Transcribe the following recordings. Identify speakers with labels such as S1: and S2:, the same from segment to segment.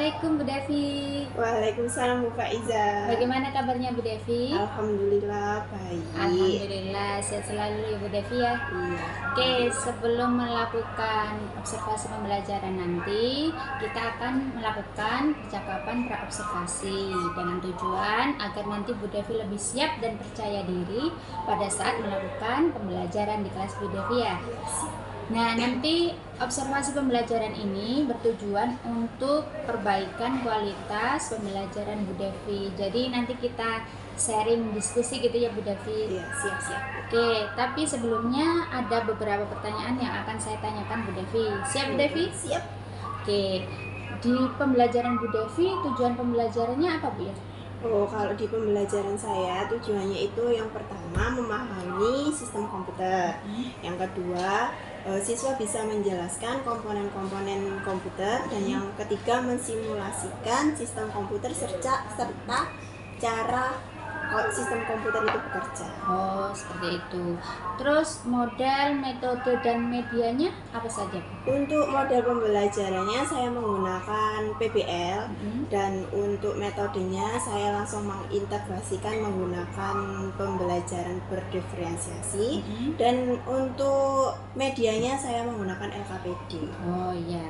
S1: Assalamualaikum Bu Devi.
S2: Waalaikumsalam Bu Faiza.
S1: Bagaimana kabarnya Bu Devi?
S2: Alhamdulillah baik.
S1: Alhamdulillah sehat selalu ya Bu Devi ya.
S2: Iya.
S1: Oke, sebelum melakukan observasi pembelajaran nanti, kita akan melakukan percakapan praobservasi dengan tujuan agar nanti Bu Devi lebih siap dan percaya diri pada saat melakukan pembelajaran di kelas Bu Devi ya. Nah, nanti observasi pembelajaran ini bertujuan untuk perbaikan kualitas pembelajaran Bu Devi. Jadi nanti kita sharing diskusi gitu ya Bu Devi.
S2: Iya, siap-siap.
S1: Oke, tapi sebelumnya ada beberapa pertanyaan yang akan saya tanyakan Bu Devi. Siap Bu Devi?
S2: Siap.
S1: Oke, di pembelajaran Bu Devi tujuan pembelajarannya apa Bu ya?
S2: Oh, kalau di pembelajaran saya tujuannya itu yang pertama memahami sistem komputer. Yang kedua, siswa bisa menjelaskan komponen-komponen komputer, dan yang ketiga mensimulasikan sistem komputer serta cara sistem komputer itu bekerja.
S1: Oh, seperti itu. Terus model, metode, dan medianya apa saja Bu?
S2: Untuk model pembelajarannya saya menggunakan PBL, dan untuk metodenya saya langsung mengintegrasikan menggunakan pembelajaran berdiferensiasi, dan untuk medianya saya menggunakan LKPD.
S1: Oh iya.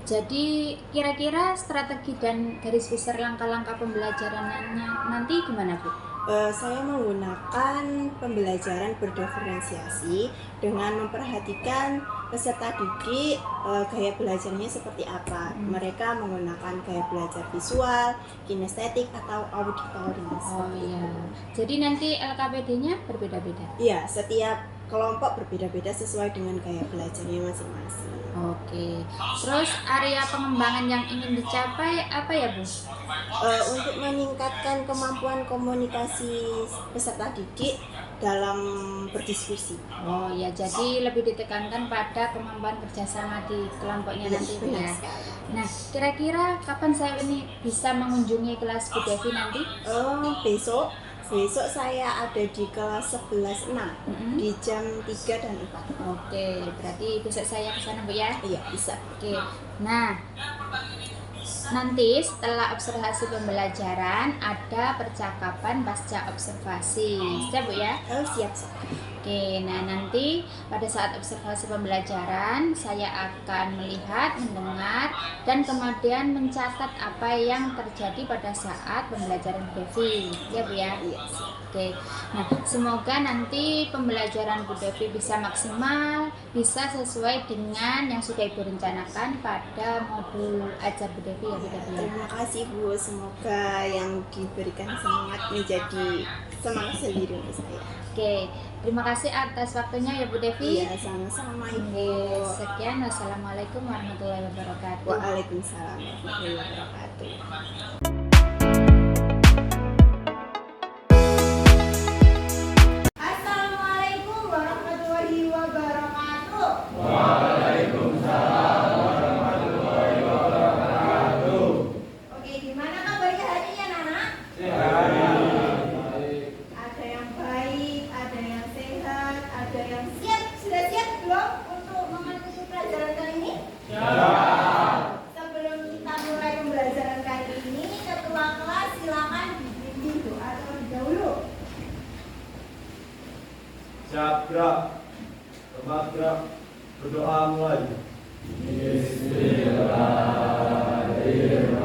S1: Jadi kira-kira strategi dan garis besar langkah-langkah pembelajarannya nanti gimana Bu?
S2: Saya menggunakan pembelajaran berdiferensiasi dengan memperhatikan peserta didik gaya belajarnya seperti apa. Mereka menggunakan gaya belajar visual, kinestetik, atau auditory.
S1: Oh iya. Jadi nanti LKPD-nya berbeda-beda.
S2: Iya, setiap kelompok berbeda-beda sesuai dengan gaya belajarnya masing-masing.
S1: Oke. Terus area pengembangan yang ingin dicapai apa ya Bu?
S2: Untuk meningkatkan kemampuan komunikasi peserta didik dalam berdiskusi.
S1: Oh ya, jadi lebih ditekankan pada kemampuan kerjasama di kelompoknya nanti Bu ya. Nah, kira-kira kapan saya ini bisa mengunjungi kelas Bu Devi nanti?
S2: Besok saya ada di kelas 11.6 di jam 3 dan 4.
S1: Oke, berarti besok saya ke sana Bu ya?
S2: Iya, bisa.
S1: Oke. Nah, nanti setelah observasi pembelajaran ada percakapan pasca observasi. Siap Bu ya?
S2: Siap.
S1: Oke, nah nanti pada saat observasi pembelajaran saya akan melihat, mendengar, dan kemudian mencatat apa yang terjadi pada saat pembelajaran Bu Devi. Ya Bu ya?
S2: Iya.
S1: Oke, nah semoga nanti pembelajaran Bu Devi bisa maksimal, bisa sesuai dengan yang sudah Ibu rencanakan pada modul ajar Bu Devi ya Bu Devi.
S2: Terima kasih Bu, semoga yang diberikan semangat menjadi semangat sendiri untuk saya.
S1: Oke, terima kasih atas waktunya ya Bu Devi.
S2: Iya, sama-sama Ibu.
S1: Sekian, wassalamualaikum warahmatullahi wabarakatuh.
S2: Waalaikumsalam warahmatullahi wabarakatuh.
S3: Assalamualaikum warahmatullahi wabarakatuh.
S4: Waalaikumsalam warahmatullahi wabarakatuh.
S3: Oke, gimana kabarnya hari ini anak-anak?
S4: Sehat.
S3: Ada yang baik, ada yang sehat, ada yang siap. Sudah siap belum untuk mengikuti pelajaran kali ini?
S4: Siap.
S3: Sebelum kita mulai pembelajaran kali ini, ketua kelas silakan dibimbing doa terlebih dahulu.
S4: Siap, gerak. Tempat gerak. Berdoa mulai. Bismillahirrahmanirrahim.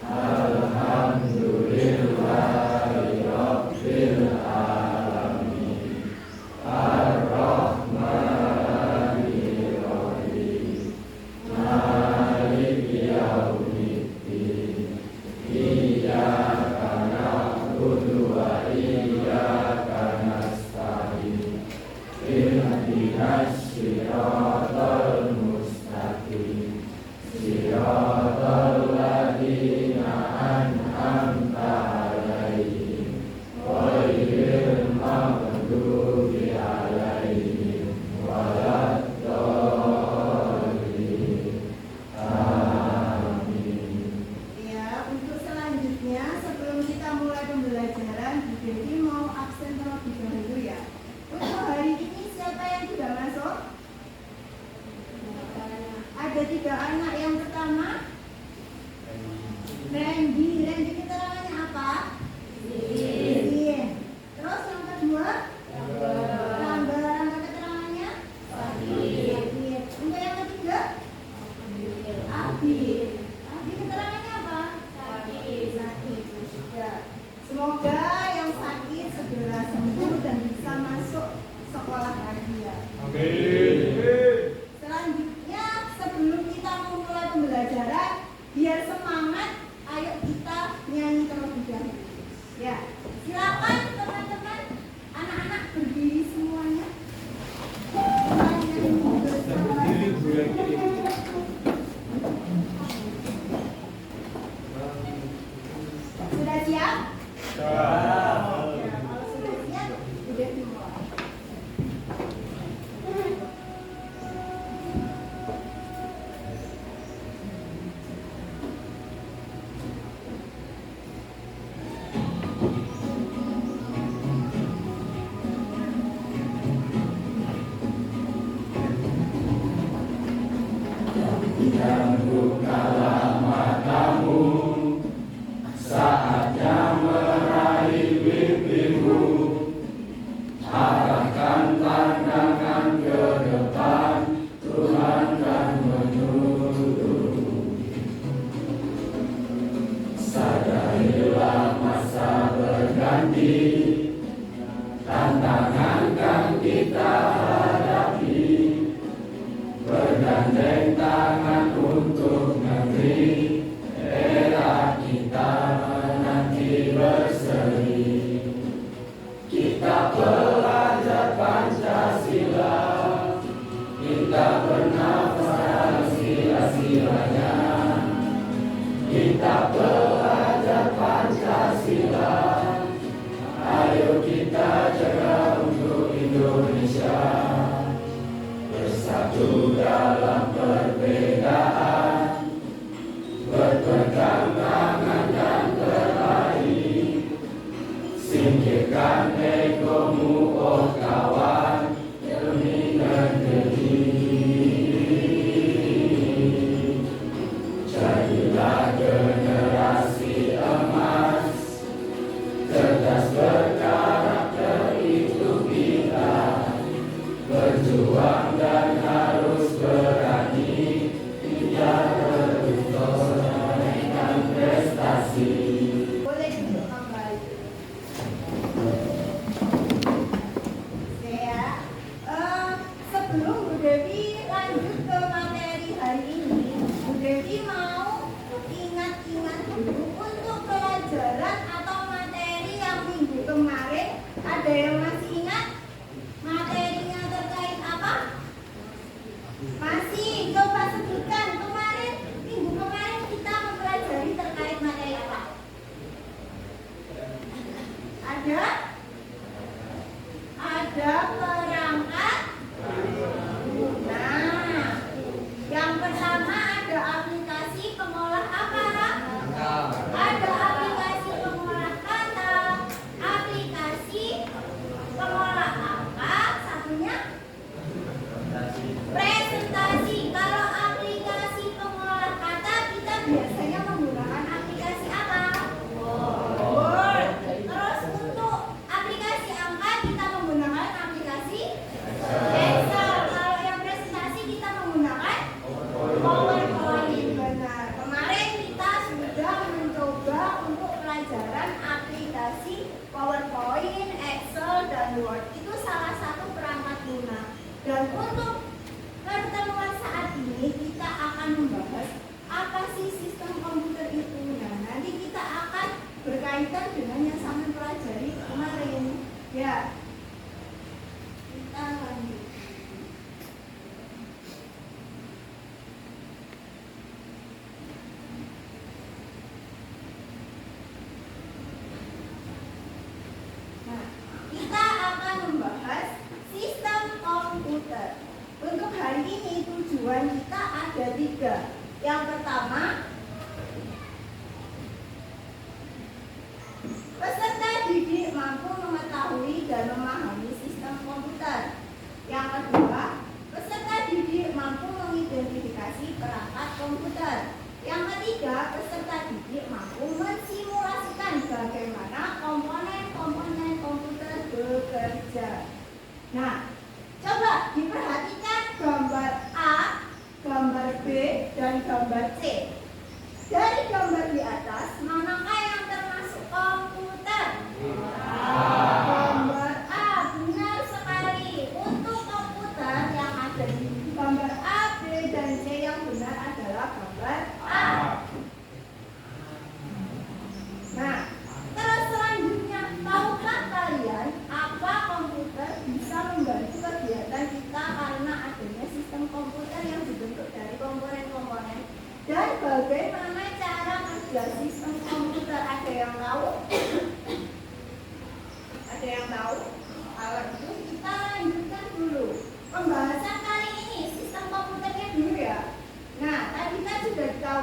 S4: Alhamdulillahirabbil alamin. Ar-Rahmanir-Rahim. Maliki yaumiddin. Iyyaka na'budu wa iyyaka nasta'in. Ihdinas siratal mustaqim. dan bukalah matamu, saatnya meraih mimpimu. Arahkan pandangan ke depan, Tuhan kan menuntun. Sadarilah masa berganti, tantangan kan kita hadapi. Bergandeng tangan untuk negeri, era kita menanti berseri. Kita pelajar Pancasila, kita bernafas sila-silanya. Kita pelajar Pancasila, ayo kita jaga untuk Indonesia. Bersatu dalam perbedaan, berpegang tangan dan berlari. Singkirkan egomu, oh kawan, demi negeri. Jadilah generasi emas, cerdas berkarakter itu kita. Berjuang dan harus berani, tidak tertutup dengan prestasi.
S3: Boleh duduk kembali. Oke ya. Sebelum Bu Dewi lanjut ke materi hari ini, Bu Dewi mau ingat-ingat dulu untuk pelajaran atau materi yang minggu kemarin. Ada yang masih ingat? Materinya terkait apa? Masih, coba sebutkan kemarin, minggu kemarin kita mempelajari terkait materi apa? Ada perangkat. Nah, yang pertama ada aplikasi pengolah apa? Ada aplikasi pengolah kata, aplikasi pengolah apa? Satunya presentasi. Kalau aplikasi pengolah kata kita biasanya menggunakan aplikasi apa? Word. Terus untuk aplikasi angka kita menggunakan aplikasi Excel. Kalau yang presentasi kita menggunakan PowerPoint. Benar. Kemarin kita sudah mencoba untuk pelajaran aplikasi PowerPoint, Excel, dan Word. Itu salah satu perangkat lunak. Dan untuk pertemuan saat ini kita akan membahas apa sih sistem komputer itu. Nah, nanti kita akan berkaitan dengan yang sampai pelajari kemarin. Ya, kita lanjut. Nah, kita akan membahas sistem komputer. Untuk hari ini tujuan kita ada 3. Yang pertama, peserta didik mampu mengetahui dan memahami sistem komputer. Yang kedua, peserta didik mampu mengidentifikasi perangkat komputer. Yang ketiga, peserta didik mampu mensimulasikan bagaimana komponen-komponen komputer bekerja. Nah, coba diperhatikan gambar A, gambar B, dan gambar C. Dari gambar di atas, manakah yang termasuk komputer? Gambar A, benar sekali. Untuk komputer yang ada di gambar A, B, dan C yang benar adalah gambar A. Nah, terus selanjutnya, tahukah kalian apa komputer bisa membantu kegiatan kita karena adanya sistem komputer yang dibentuk dari komponen-komponen? Dan bagaimana cara kerja sistem komputer? Ada yang tahu? Ada yang tahu? Kalau itu kita lanjutkan dulu pembahasan kali ini, sistem komputernya dulu ya. Nah, tadi kan sudah tahu,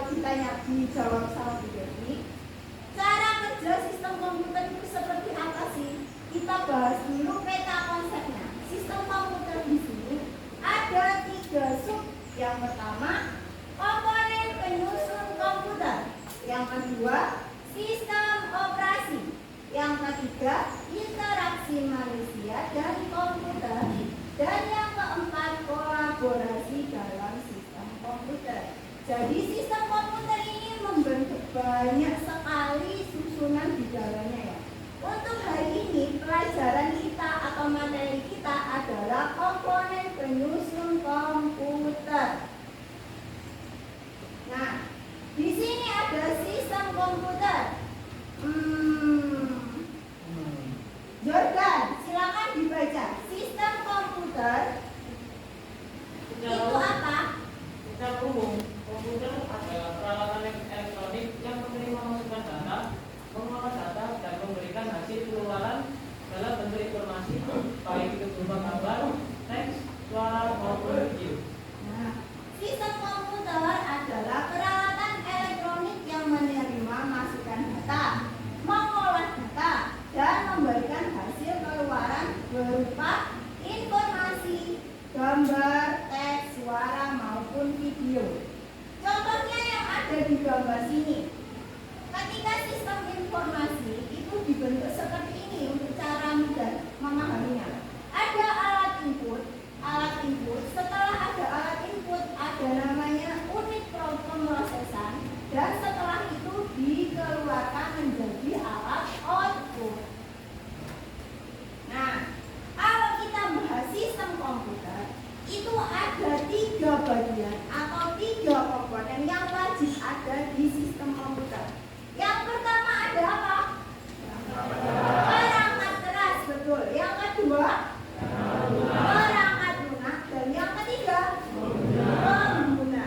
S3: dijawab sama Bu Dewi. Cara kerja sistem komputer itu seperti apa sih? Kita bahas dulu peta konsepnya. Sistem komputer di sini ada 3 sub. Yang pertama, komponen kedua, sistem operasi. Yang ketiga, interaksi manusia dan komputer. Dan yang keempat, kolaborasi dalam sistem komputer. Jadi sistem komputer ini membentuk banyak sekali susunan di dalamnya ya. Untuk hari ini pelajaran kita atau materi kita adalah komponen penyusun komputer. Nah, di sini ada sistem komputer. Jordan, silakan dibaca. Sistem komputer itu apa?
S5: Secara umum, komputer adalah peralatan elektronik yang menerima masukan data, mengolah data, dan memberikan hasil keluaran dalam bentuk informasi, baik itu berupa gambar, teks, suara, maupun video.
S3: Nah, sistem komputer adalah peralatan elektronik yang menerima masukan data, mengolah data, dan memberikan hasil keluaran berupa informasi, gambar, teks, suara, maupun video. Contohnya yang ada di gambar sini. Ketika sistem informasi itu dibentuk seperti ini untuk cara mudah memahaminya. Ada alat input. Setelah ada alat input, ada namanya unit pemrosesan, dan setelah itu dikeluarkan menjadi alat output. Nah, kalau kita bahas sistem komputer, itu ada 3 bagian atau 3 komponen yang wajib ada di sistem komputer. Yang pertama ada apa? Perangkat keras, betul. Yang kedua, perangkat lunak, dan yang ketiga, pengguna.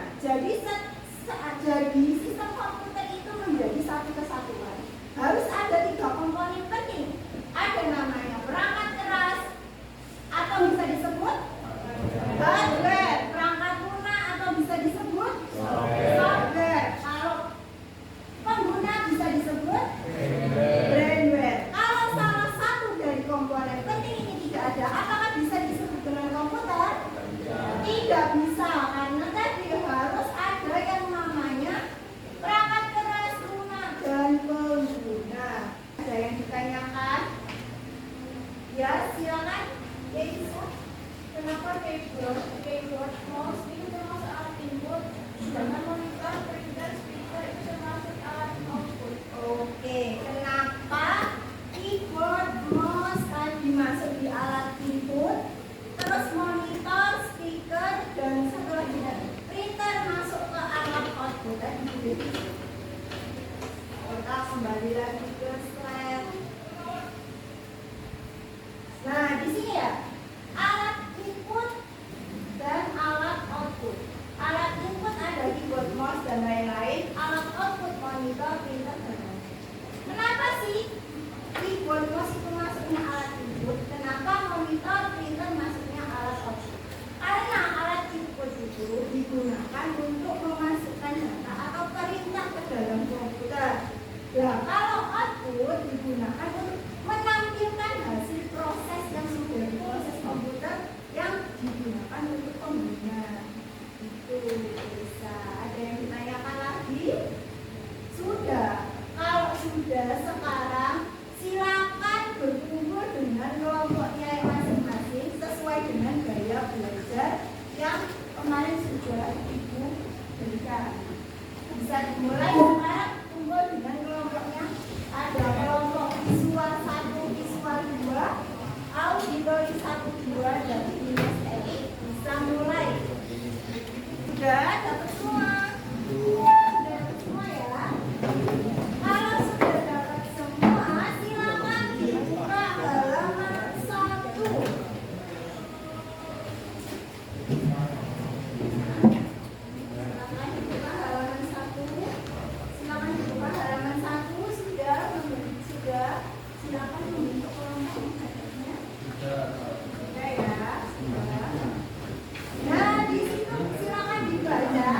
S3: Jadi sistem komputer itu menjadi satu kesatuan. Harus ada 3 komponen penting. Ada namanya perangkat keras, atau bisa disebut hardware, perangkat lunak, atau bisa disebut software. Kalau pengguna bisa disebut brainware. Kalau salah satu dari komponen penting ini tidak ada, apakah bisa disebut dengan komputer? Tidak bisa, karena tadi harus ada yang namanya perangkat keras, lunak, dan pengguna. Ada yang ditanyakan? Ya, silakan. Ya, bisa. Kenapa keyboard, mouse itu termasuk alat input, sedangkan monitor, printer, speaker itu termasuk alat output? Oke, kenapa keyboard, mouse tadi masuk di alat input, terus monitor, speaker, dan satu lagi printer masuk ke alat output? Tadi kita kembali lagi ke slide. Nah, di sini ya, alat input dan alat output. Alat input ada keyboard, mouse, dan lain-lain. Alat output monitor, printer, dan lain-lain. Kenapa sih keyboard, mouse itu masuknya alat input? Kenapa monitor, printer masuknya alat output? Karena alat input itu digunakan untuk memasukkan data atau perintah ke dalam komputer. Nah, kalau output digunakan untuk menampilkan hasil proses yang sudah diproses komputer yang digunakan untuk pengguna. Itu bisa. Ada yang ditanyakan lagi? Sudah. Kalau sudah, sekarang silakan berkumpul dengan kelompoknya masing-masing sesuai dengan gaya belajar yang kemarin sudah Ibu berikan. Bisa dimulai sekarang, kumpul dengan kelompoknya. Ada kelompok visual 1, visual 2, auditori 1, 2 dari Ines Erik. Bisa mulai. Sudah dapat semua? Sudah dapat semua ya? Kalau sudah dapat semua, silakan dibuka halaman 1. Silakan dibuka halaman 1. Silakan dibuka halaman 1. Sudah? Silakan membentuk kelompok menghadapnya. Sudah ya? Sudah. Nah, di situ silakan dibaca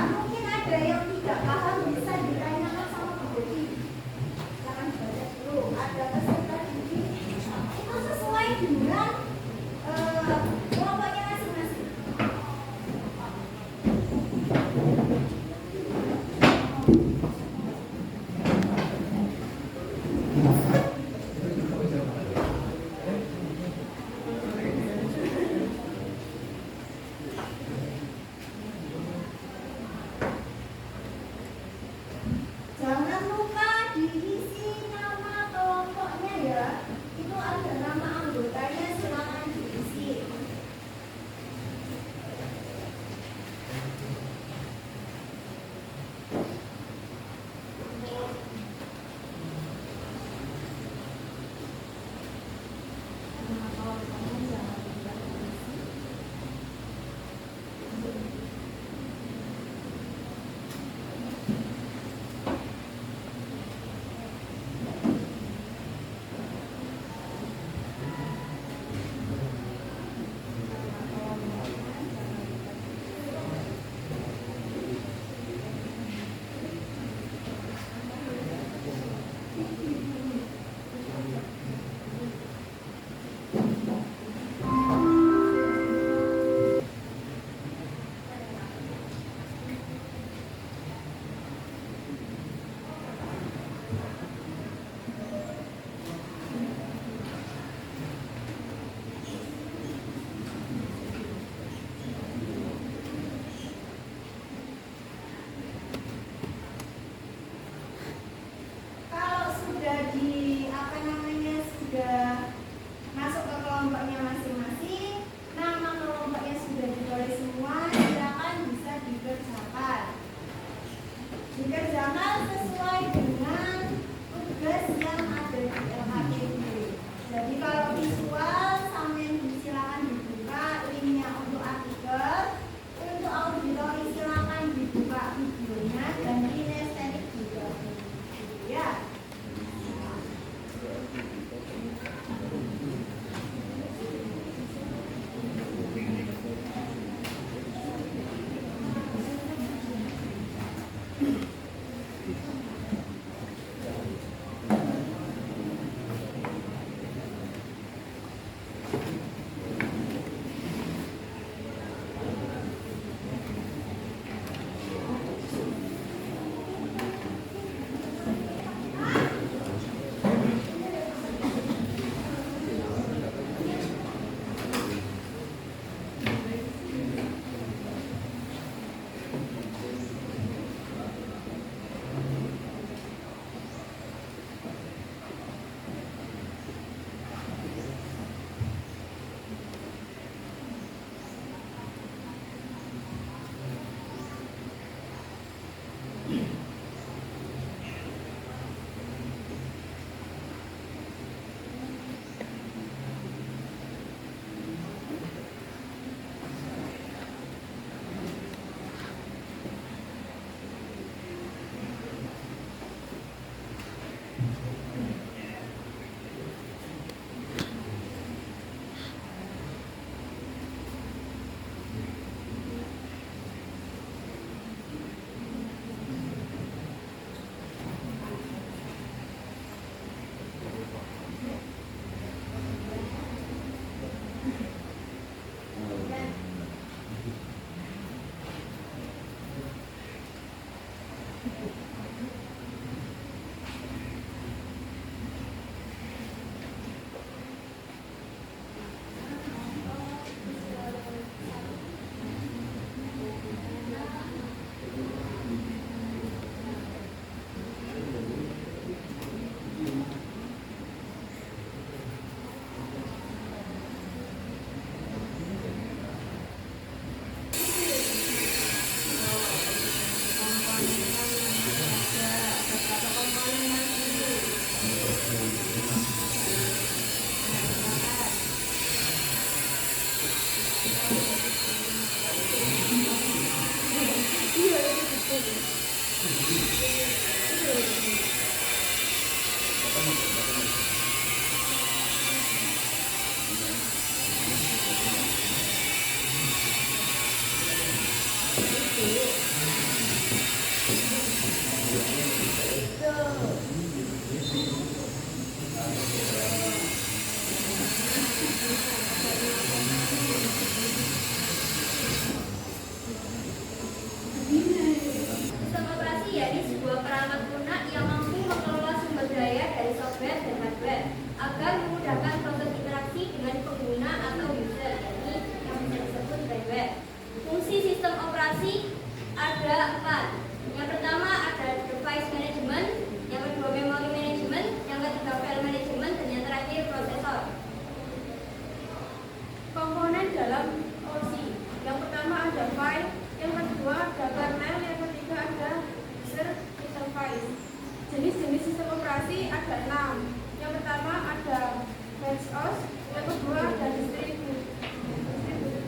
S3: Sistem operasi yakni sebuah perangkat lunak yang mampu mengelola sumber daya dari software dan hardware agar memudahkan proses interaksi dengan pengguna atau user, yakni yang bisa disebut firmware. Fungsi sistem operasi ada 4. Yang pertama ada device management, yang kedua memory management, yang ketiga file management, dan yang terakhir prosesor.
S6: Komponen dalam OC. Yang pertama ada file, yang kedua ada kernel, yang ketiga ada user interface. Jenis-jenis sistem operasi ada 6. Yang pertama ada batch OS, yang kedua ada distributed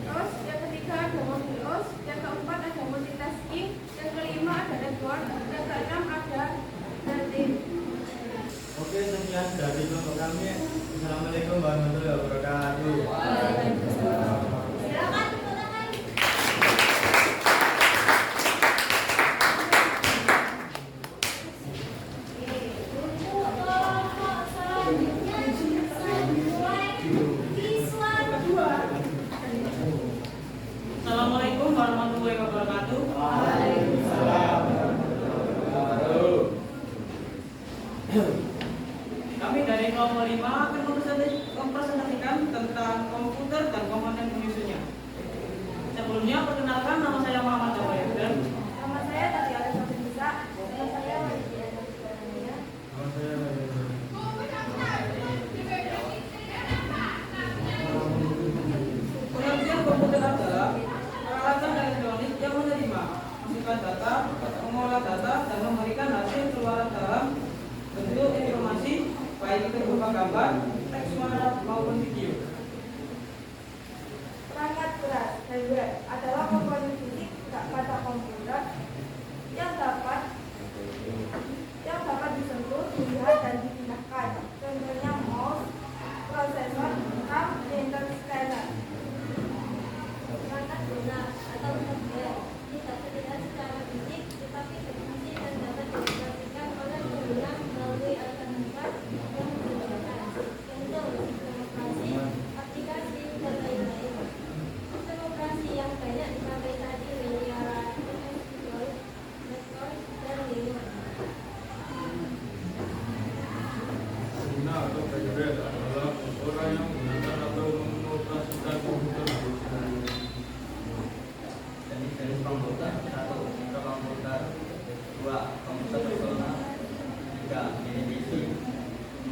S6: OS, yang ketiga ada mobil OS, yang keempat ada multitasking, yang kelima ada network, yang keenam ada native.
S4: Oke, sekian dari kelompok kami. Assalamualaikum warahmatullahi wabarakatuh.
S3: Silakan tepuk tangan. Untuk kelompok selanjutnya mulai siswa kedua.
S5: Assalamualaikum warahmatullahi wabarakatuh. Kami dari kelompok 5 akan mempresentasikan tentang komputer dan komponen penyusunnya. Sebelumnya perkenalkan, nama saya Muhammad Jawahir dan
S6: Nama saya Tati Alisa Bisa. Nama saya Wajibia Nursanaya.
S5: pengertian komputer adalah peralatan elektronik yang menerima, masukkan data, mengolah data, dan memberikan hasil keluaran dalam bentuk informasi, baik itu berupa gambar, teks, suara, maupun video.
S6: Perangkat berat hardware adalah komponen fisik pada komputer yang dapat disentuh, dilihat, dan dipindahkan. Contohnya mouse, prosesor, RAM, printer, scanner.
S3: Perangkat lunak atau hardware tidak terlihat secara fisik tetapi berfungsi dan dapat dioperasikan oleh pengguna melalui alternatif yang membedakan. Contoh sistem operasi, aplikasi, dan lain-lain. Sistem operasi yang banyak dipakai saat ini ialah MS-DOS, Mac-OS, dan Linux.
S4: Pengguna atau graduate adalah orang yang menggunakan atau mengoperasikan komputer.
S7: Jenis komputer 1. Mikrokomputer 2. Komputer personal 3. Mini PC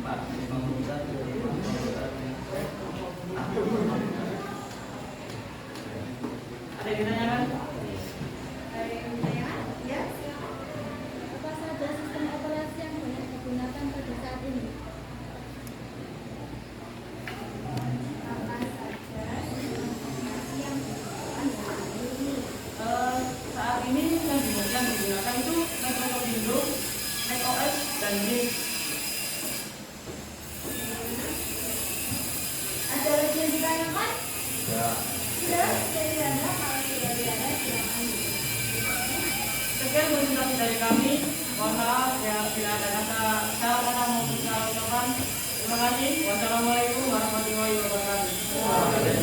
S7: 4. Komputer 5. Komputer
S5: Ada yang ditanyakan?
S3: Ya, silakan. Apa saja sistem operasi yang banyak digunakan pada saat ini? Apa saja sistem operasi yang digunakan saat ini?
S5: Saat ini yang digunakan itu Microsoft Windows, macOS, dan Linux.
S3: Ada lagi yang ditanyakan?
S7: Ya.
S3: Sudah, dari Anda kalau tidak ada silakan.
S5: Sekian presentasi dari kami. Mohon maaf ya bila ada salah kata maupun salah ucapan. Terima kasih. Wassalamualaikum warahmatullahi wabarakatuh.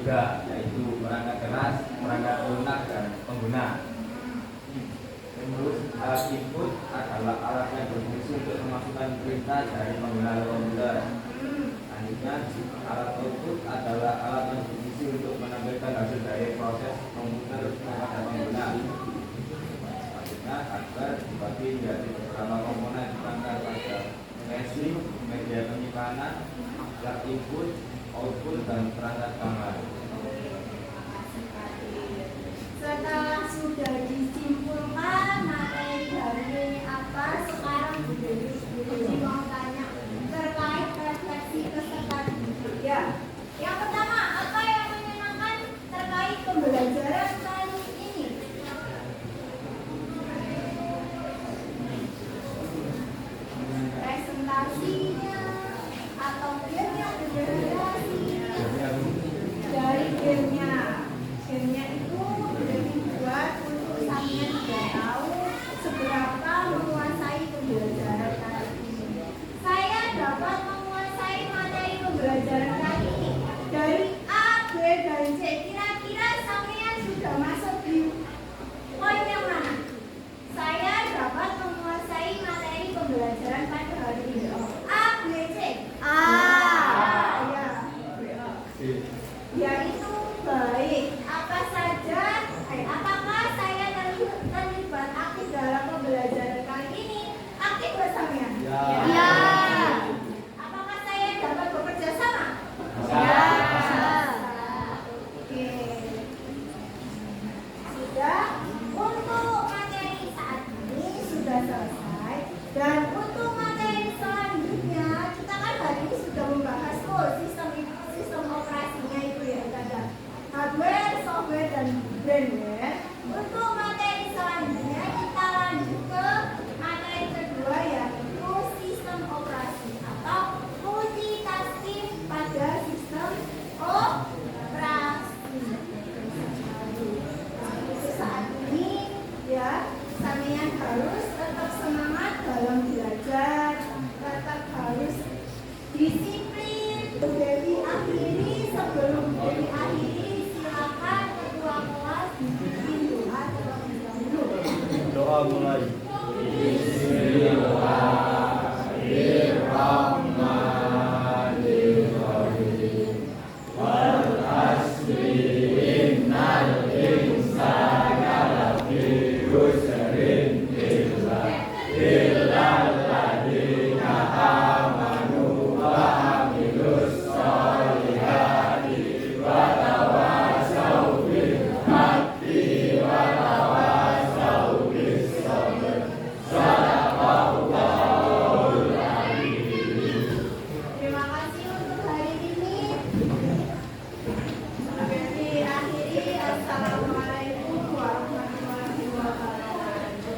S7: juga, yaitu perangkat keras, perangkat lunak, dan pengguna. Terus alat input adalah alat yang berfungsi untuk memasukkan perintah dari pengguna komputer. Selanjutnya, alat output adalah alat yang berfungsi untuk menampilkan hasil dari proses komputer kepada pengguna. Selanjutnya, hardware dibagi menjadi beberapa komponen ditangkap pada casing, media penyimpanan, alat input, output, dan perangkat gambar.
S3: Setelah sudah disimpulkan materi hari ini apa, sekarang Bu Devi mau tanya terkait refleksi kesertaan. Ya, yang pertama, apa yang menyenangkan terkait pembelajaran kali ini? Presentasinya atau game yang berdurasi? Dari gamenya. Gamenya itu dibuat untuk sampean juga tahu seberapa menguasai pembelajaran kali ini. Saya dapat menguasai materi pembelajaran kali ini dari A, B, dan C. Kira-kira sampean sudah masuk di poin yang mana? Saya dapat menguasai materi pembelajaran pada hari ini. A, B, C. A. Ya. Yaitu baik. Apakah saya terlibat aktif dalam pembelajaran kali ini? Aktif bersamanya? Ya. Apakah saya dapat bekerja sama? Ya. Oke. Sudah. Untuk materi saat ini sudah selesai. Dan untuk materi selanjutnya, kita kan hari ini sudah membahas sistem operasinya itu ya, ada hardware, software, dan brandware. Untuk materi selanjutnya kita lanjut ke materi kedua, yaitu sistem operasi atau multitasking pada sistem operasi. Saat ini ya, sampean harus tetap semangat dalam belajar, tetap harus disiplin. Bu Devi akhiri, sebelum Bu Devi akhiri, silakan ketua kelas dibimbing doa terlebih dahulu.
S7: Doa mulai.
S3: Terima kasih untuk hari ini. Jadi akhiri, assalamualaikum warahmatullahi wabarakatuh.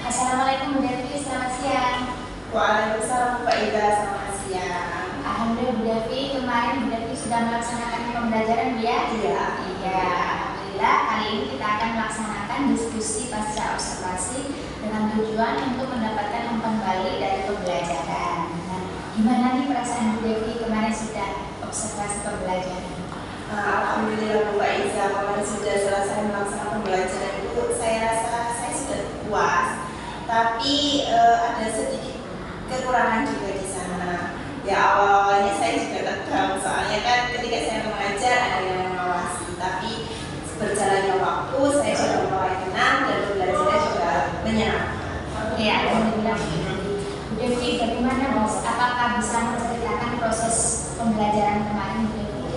S1: Assalamualaikum Bu Devi, selamat siang.
S2: Waalaikumsalam Pak Ida, selamat siang.
S1: Alhamdulillah Bu Devi, kemarin Bu Devi sudah melaksanakan pembelajaran ya?
S2: Iya.
S1: Iya, alhamdulillah kali ini kita akan melaksanakan diskusi pasca observasi dengan tujuan untuk mendapatkan umpan balik dari pembelajaran. Nah, gimana nih perasaan Bu Devi kemarin sudah observasi pembelajaran?
S2: Alhamdulillah Bu Iza, kemarin sudah selesai melaksanakan pembelajaran itu, saya rasa saya sudah puas. Tapi ada sedikit kekurangan juga di sana. Ya awal-awalnya saya juga tegang, soalnya kan ketika saya mengajar ada yang mengawasi. Tapi berjalannya waktu saya sudah mulai tenang dan belajarnya juga menyenangkan.
S1: Ya, alhamdulillah Bu Devi. Bu Devi, bagaimana Mas? Apakah bisa menceritakan proses pembelajaran kemarin Bu Devi?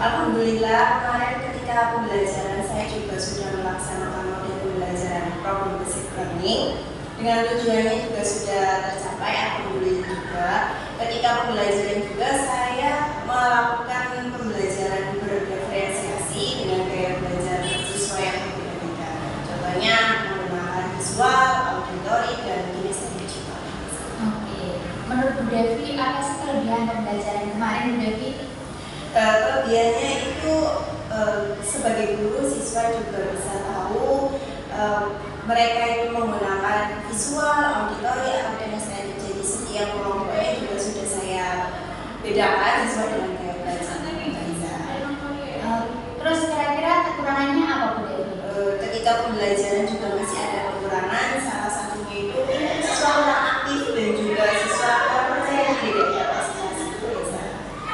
S2: Alhamdulillah kemarin ketika pembelajaran saya juga sudah melaksanakan model pembelajaran problem based learning dengan tujuannya juga sudah tercapai. Alhamdulillah juga ketika pembelajaran juga saya melakukan pembelajaran berdiferensiasi dengan gaya belajar siswa yang berbeda-beda. Contohnya menggunakan visual, auditory, dan kinesthetik juga.
S1: Oke, menurut Bu Devi apa sih kelebihan pembelajaran kemarin Bu Devi?
S2: Kelebihannya itu sebagai guru siswa juga bisa tahu mereka itu menggunakan visual, auditori, atau demonstratif. Jadi setiap kelompoknya juga sudah saya bedakan sesuai dengan gaya belajar Mbak.
S1: Terus kira-kira kekurangannya apa Bu Devi?
S2: Ketika pembelajaran juga masih ada kekurangan, salah satunya itu siswa kurang aktif dan juga siswa kurang percaya diri dari kapasitas itu bisa.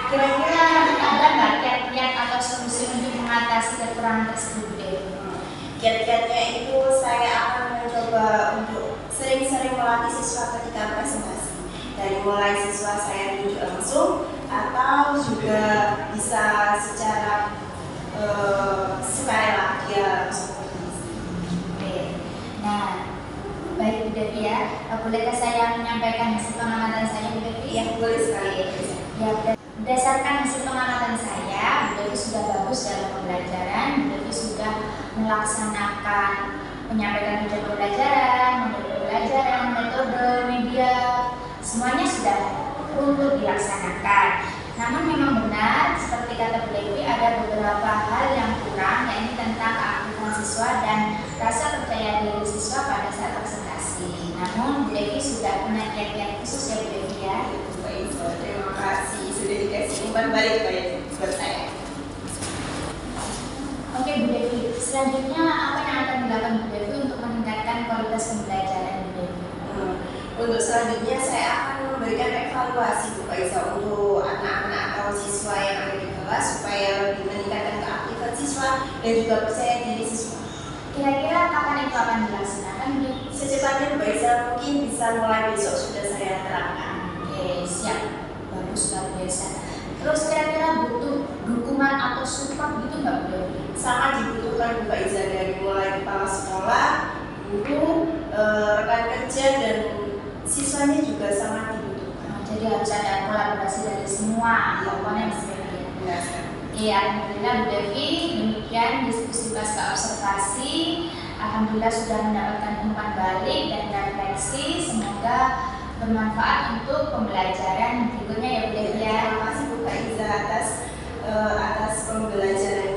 S1: Kira-kira ada nggak kiat-kiat atau solusi untuk mengatasi kekurangan tersebut Bu Devi?
S2: Kiat-kiatnya itu saya akan mencoba untuk sering-sering melatih siswa ketika presentasi. Dari mulai siswa saya tunjuk langsung atau juga bisa secara sukarela dia langsung berisi.
S1: Oke. Nah, baik Bu Devi ya. Bolehkah saya menyampaikan hasil pengamatan saya Bu Devi?
S2: Ya, boleh sekali.
S1: Ya, berdasarkan hasil pengamatan saya, Bu Devi sudah bagus dalam pembelajaran. Bu Devi sudah melaksanakan penyampaian tujuan pembelajaran, metode, media, semuanya sudah untuk dilaksanakan. Namun memang benar, seperti kata Bu Devi, ada beberapa hal yang kurang, yaitu tentang keaktifan siswa dan rasa percaya diri siswa pada saat presentasi. Namun Bu Devi sudah punya kiat-kiat khusus ya Bu Devi ya.
S2: Baik, terima kasih sudah dikasih umpan balik buat saya.
S1: Oke Bu Devi, selanjutnya apa yang akan dilakukan Bu Devi untuk meningkatkan kualitas pembelajaran Bu Devi?
S2: Untuk selanjutnya saya akan memberikan evaluasi Bu Faiza untuk anak-anak atau siswa yang ada di kelas supaya lebih meningkatkan keaktifan siswa dan juga percaya diri siswa.
S1: Kira-kira kapan itu akan dilaksanakan Bu Devi?
S2: Secepatnya Bu Faiza mungkin bisa mulai besok sudah saya terapkan.
S1: Oke, siap. Bagus luar biasa. Terus kira-kira butuh dukungan atau support gitu nggak Bu Devi?
S2: Sangat dibutuhkan Bu Faiza dari mulai kepala sekolah, guru, rekan kerja dan siswanya juga sangat dibutuhkan.
S1: Jadi harus ada kolaborasi dari semua komponen Bu Devi. Iya, alhamdulillah Bu Devi, demikian diskusi pasca observasi. Alhamdulillah sudah mendapatkan umpan balik dan refleksi. Semoga bermanfaat untuk pembelajaran berikutnya ya Bu Devi ya.
S2: Terima kasih Bu Faiza atas pembelajaran